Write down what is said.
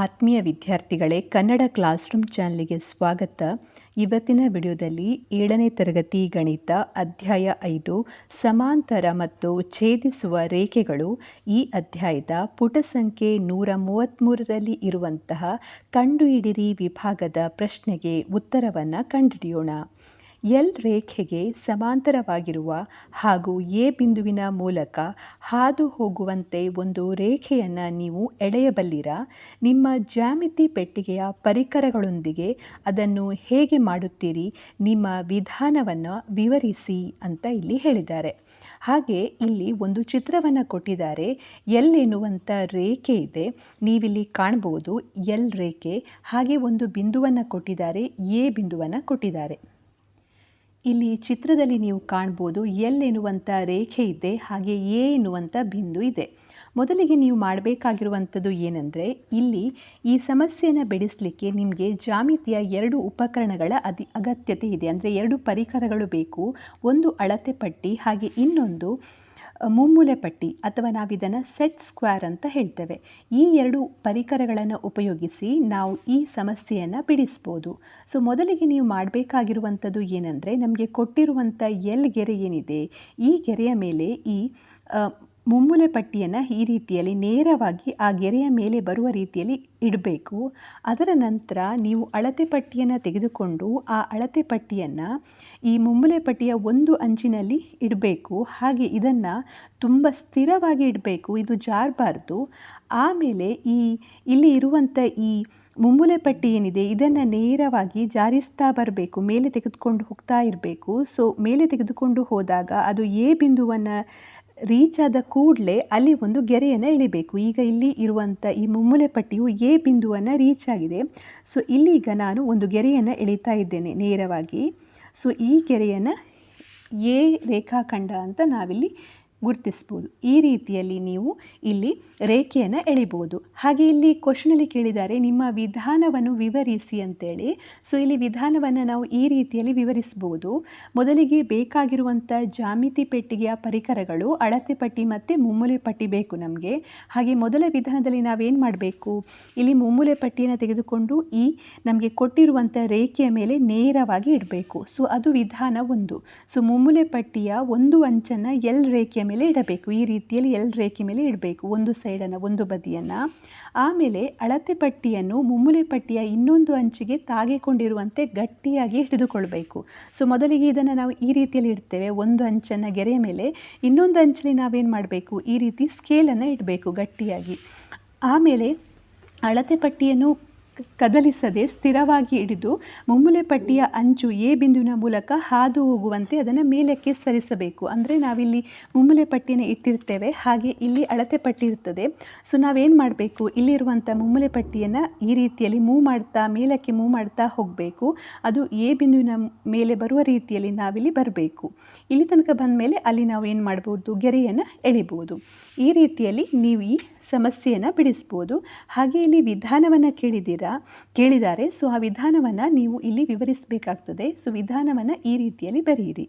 ಆತ್ಮೀಯ ವಿದ್ಯಾರ್ಥಿಗಳೇ, Kannada class room ಚಾನಲ್ಗೆ ಸ್ವಾಗತ. ಇವತ್ತಿನ ವಿಡಿಯೋದಲ್ಲಿ 7ನೇ ತರಗತಿ ಗಣಿತ ಅಧ್ಯಾಯ 5 ಸಮಾಂತರ ಮತ್ತು ಛೇದಿಸುವ ರೇಖೆಗಳು ಈ ಅಧ್ಯಾಯದ ಪುಟ ಸಂಖ್ಯೆ 133ರಲ್ಲಿ ಇರುವಂತಹ ಕಂಡುಹಿಡಿಯಿರಿ ವಿಭಾಗದ ಪ್ರಶ್ನೆಗೆ ಉತ್ತರವನ್ನು ಕಂಡುಹಿಡಿಯೋಣ. ಎಲ್ ರೇಖೆಗೆ ಸಮಾಂತರವಾಗಿರುವ ಹಾಗೂ ಎ ಬಿಂದುವಿನ ಮೂಲಕ ಹಾದು ಹೋಗುವಂತೆ ಒಂದು ರೇಖೆಯನ್ನು ನೀವು ಎಳೆಯಬಲ್ಲಿರಾ? ನಿಮ್ಮ ಜ್ಯಾಮಿತಿ ಪೆಟ್ಟಿಗೆಯ ಪರಿಕರಗಳೊಂದಿಗೆ ಅದನ್ನು ಹೇಗೆ ಮಾಡುತ್ತೀರಿ? ನಿಮ್ಮ ವಿಧಾನವನ್ನು ವಿವರಿಸಿ ಅಂತ ಇಲ್ಲಿ ಹೇಳಿದ್ದಾರೆ. ಹಾಗೆ ಇಲ್ಲಿ ಒಂದು ಚಿತ್ರವನ್ನು ಕೊಟ್ಟಿದ್ದಾರೆ. ಎಲ್ ಎನ್ನುವಂಥ ರೇಖೆ ಇದೆ, ನೀವಿಲ್ಲಿ ಕಾಣ್ಬೋದು ಎಲ್ ರೇಖೆ. ಹಾಗೆ ಒಂದು ಬಿಂದುವನ್ನು ಕೊಟ್ಟಿದ್ದಾರೆ, ಎ ಬಿಂದುವನ್ನು ಕೊಟ್ಟಿದ್ದಾರೆ. ಇಲ್ಲಿ ಚಿತ್ರದಲ್ಲಿ ನೀವು ಕಾಣ್ಬೋದು ಎಲ್ ಎನ್ನುವಂಥ ರೇಖೆ ಇದೆ, ಹಾಗೆ ಎ ಎನ್ನುವಂಥ ಬಿಂದು ಇದೆ. ಮೊದಲಿಗೆ ನೀವು ಮಾಡಬೇಕಾಗಿರುವಂಥದ್ದು ಏನಂದರೆ, ಇಲ್ಲಿ ಈ ಸಮಸ್ಯೆಯನ್ನು ಬಿಡಿಸಲಿಕ್ಕೆ ನಿಮಗೆ ಜ್ಯಾಮಿತಿಯ 2 ಉಪಕರಣಗಳ ಅಗತ್ಯತೆ ಇದೆ. ಅಂದರೆ 2 ಪರಿಕರಗಳು ಬೇಕು. ಒಂದು ಅಳತೆ ಪಟ್ಟಿ, ಹಾಗೆ ಇನ್ನೊಂದು ಮುಮ್ಮೂಲೆ ಪಟ್ಟಿ, ಅಥವಾ ನಾವಿದನ್ನು ಸೆಟ್ ಸ್ಕ್ವೇರ್ ಅಂತ ಹೇಳ್ತೇವೆ. ಈ 2 ಪರಿಕರಗಳನ್ನು ಉಪಯೋಗಿಸಿ ನಾವು ಈ ಸಮಸ್ಯೆಯನ್ನು ಬಿಡಿಸ್ಬೋದು. ಸೊ ಮೊದಲಿಗೆ ನೀವು ಮಾಡಬೇಕಾಗಿರುವಂಥದ್ದು ಏನಂದರೆ, ನಮಗೆ ಕೊಟ್ಟಿರುವಂಥ ಎಲ್ ಗೆರೆ ಏನಿದೆ, ಈ ಗೆರೆಯ ಮೇಲೆ ಈ ಮುಮ್ಮೂಲೆ ಪಟ್ಟಿಯನ್ನು ಈ ರೀತಿಯಲ್ಲಿ ನೇರವಾಗಿ ಆ ಗೆರೆಯ ಮೇಲೆ ಬರುವ ರೀತಿಯಲ್ಲಿ ಇಡಬೇಕು. ಅದರ ನಂತರ ನೀವು ಅಳತೆ ಪಟ್ಟಿಯನ್ನು ತೆಗೆದುಕೊಂಡು ಆ ಅಳತೆ ಪಟ್ಟಿಯನ್ನು ಈ ಮುಮ್ಮೂಲೆ ಪಟ್ಟಿಯ ಒಂದು ಅಂಚಿನಲ್ಲಿ ಇಡಬೇಕು. ಹಾಗೆ ಇದನ್ನು ತುಂಬ ಸ್ಥಿರವಾಗಿ ಇಡಬೇಕು, ಇದು ಜಾರಬಾರ್ದು. ಆಮೇಲೆ ಇಲ್ಲಿ ಇರುವಂಥ ಈ ಮುಮ್ಮೂಲೆ ಪಟ್ಟಿ ಏನಿದೆ ಇದನ್ನು ನೇರವಾಗಿ ಜಾರಿಸ್ತಾ ಬರಬೇಕು, ಮೇಲೆ ತೆಗೆದುಕೊಂಡು ಹೋಗ್ತಾ ಇರಬೇಕು. ಸೊ ಮೇಲೆ ತೆಗೆದುಕೊಂಡು ಹೋದಾಗ ಅದು ಎ ಬಿಂದುವನ್ನು ರೀಚ್ ಆದ ಕೂಡಲೇ ಅಲ್ಲಿ ಒಂದು ಗೆರೆಯನ್ನು ಎಳಿಬೇಕು. ಈಗ ಇಲ್ಲಿ ಇರುವಂಥ ಈ ಮುಮ್ಮೂಲೆ ಪಟ್ಟಿಯು ಎ ಬಿಂದುವನ್ನು ರೀಚ್ ಆಗಿದೆ. ಸೊ ಇಲ್ಲೀಗ ನಾನು ಒಂದು ಗೆರೆಯನ್ನು ಎಳಿತಾ ಇದ್ದೇನೆ ನೇರವಾಗಿ. ಸೊ ಈ ಗೆರೆಯನ್ನು ಎ ರೇಖಾಖಂಡ ಅಂತ ನಾವಿಲ್ಲಿ ಗುರುತಿಸ್ಬೋದು. ಈ ರೀತಿಯಲ್ಲಿ ನೀವು ಇಲ್ಲಿ ರೇಖೆಯನ್ನು ಎಳಿಬೋದು. ಹಾಗೆ ಇಲ್ಲಿ ಕ್ವಶನಲ್ಲಿ ಕೇಳಿದ್ದಾರೆ ನಿಮ್ಮ ವಿಧಾನವನ್ನು ವಿವರಿಸಿ ಅಂತೇಳಿ. ಸೊ ಇಲ್ಲಿ ವಿಧಾನವನ್ನು ನಾವು ಈ ರೀತಿಯಲ್ಲಿ ವಿವರಿಸ್ಬೋದು. ಮೊದಲಿಗೆ ಬೇಕಾಗಿರುವಂಥ ಜ್ಯಾಮಿತಿ ಪೆಟ್ಟಿಗೆಯ ಪರಿಕರಗಳು ಅಳತೆ ಪಟ್ಟಿ ಮತ್ತು ಮುಮ್ಮೂಲೆ ಪಟ್ಟಿ ಬೇಕು ನಮಗೆ. ಹಾಗೆ ಮೊದಲ ವಿಧಾನದಲ್ಲಿ ನಾವೇನು ಮಾಡಬೇಕು, ಇಲ್ಲಿ ಮುಮ್ಮೂಲೆ ಪಟ್ಟಿಯನ್ನು ತೆಗೆದುಕೊಂಡು ಈ ನಮಗೆ ಕೊಟ್ಟಿರುವಂಥ ರೇಖೆಯ ಮೇಲೆ ನೇರವಾಗಿ ಇಡಬೇಕು. ಸೊ ಅದು ವಿಧಾನ 1. ಸೊ ಮುಮ್ಮೂಲೆ ಪಟ್ಟಿಯ ಒಂದು ಅಂಚನ್ನು ಎಲ್ ರೇಖೆಯ ಮೇಲೆ ಇಡಬೇಕು. ಈ ರೀತಿಯಲ್ಲಿ ಎಲ್ ರೇಖೆ ಮೇಲೆ ಇಡಬೇಕು, ಒಂದು ಸೈಡನ್ನು, ಒಂದು ಬದಿಯನ್ನು. ಆಮೇಲೆ ಅಳತೆ ಪಟ್ಟಿಯನ್ನು ಮುಮ್ಮೂಲೆ ಪಟ್ಟಿಯ ಇನ್ನೊಂದು ಅಂಚಿಗೆ ತಾಗಿಕೊಂಡಿರುವಂತೆ ಗಟ್ಟಿಯಾಗಿ ಹಿಡಿದುಕೊಳ್ಬೇಕು. ಸೊ ಮೊದಲಿಗೆ ಇದನ್ನು ನಾವು ಈ ರೀತಿಯಲ್ಲಿ ಇಡ್ತೇವೆ, ಒಂದು ಅಂಚನ್ನು ಗೆರೆಯ ಮೇಲೆ, ಇನ್ನೊಂದು ಅಂಚಲ್ಲಿ ನಾವೇನು ಮಾಡಬೇಕು, ಈ ರೀತಿ ಸ್ಕೇಲನ್ನು ಇಡಬೇಕು ಗಟ್ಟಿಯಾಗಿ. ಆಮೇಲೆ ಅಳತೆ ಪಟ್ಟಿಯನ್ನು ಕದಲಿಸದೆ ಸ್ಥಿರವಾಗಿ ಹಿಡಿದು ಮುಮ್ಮೂಲೆ ಪಟ್ಟಿಯ ಅಂಚು ಎ ಬಿಂದುವಿನ ಮೂಲಕ ಹಾದು ಹೋಗುವಂತೆ ಅದನ್ನು ಮೇಲಕ್ಕೆ ಸರಿಸಬೇಕು. ಅಂದರೆ ನಾವಿಲ್ಲಿ ಮುಮ್ಮೂಲೆ ಪಟ್ಟಿಯನ್ನು ಇಟ್ಟಿರ್ತೇವೆ, ಹಾಗೆ ಇಲ್ಲಿ ಅಳತೆ ಪಟ್ಟಿ ಇರ್ತದೆ. ಸೊ ನಾವೇನು ಮಾಡಬೇಕು, ಇಲ್ಲಿರುವಂಥ ಮುಮ್ಮೂಲೆ ಪಟ್ಟಿಯನ್ನು ಈ ರೀತಿಯಲ್ಲಿ ಮೇಲಕ್ಕೆ ಮೂವ್ ಮಾಡ್ತಾ ಹೋಗಬೇಕು. ಅದು ಎ ಬಿಂದುವಿನ ಮೇಲೆ ಬರುವ ರೀತಿಯಲ್ಲಿ ನಾವಿಲ್ಲಿ ಬರಬೇಕು. ಇಲ್ಲಿ ತನಕ ಬಂದ ಮೇಲೆ ಅಲ್ಲಿ ನಾವು ಏನು ಮಾಡ್ಬೋದು, ಗೆರೆಯನ್ನು ಎಳಿಬೋದು. ಈ ರೀತಿಯಲ್ಲಿ ನೀವು ಈ ಸಮಸ್ಯೆಯನ್ನು ಬಿಡಿಸ್ಬೋದು. ಹಾಗೆ ಇಲ್ಲಿ ವಿಧಾನವನ್ನು ಕೇಳಿದ್ದಾರೆ. ಸೊ ಆ ವಿಧಾನವನ್ನು ನೀವು ಇಲ್ಲಿ ವಿವರಿಸಬೇಕಾಗ್ತದೆ. ಸೊ ವಿಧಾನವನ್ನು ಈ ರೀತಿಯಲ್ಲಿ ಬರೆಯಿರಿ.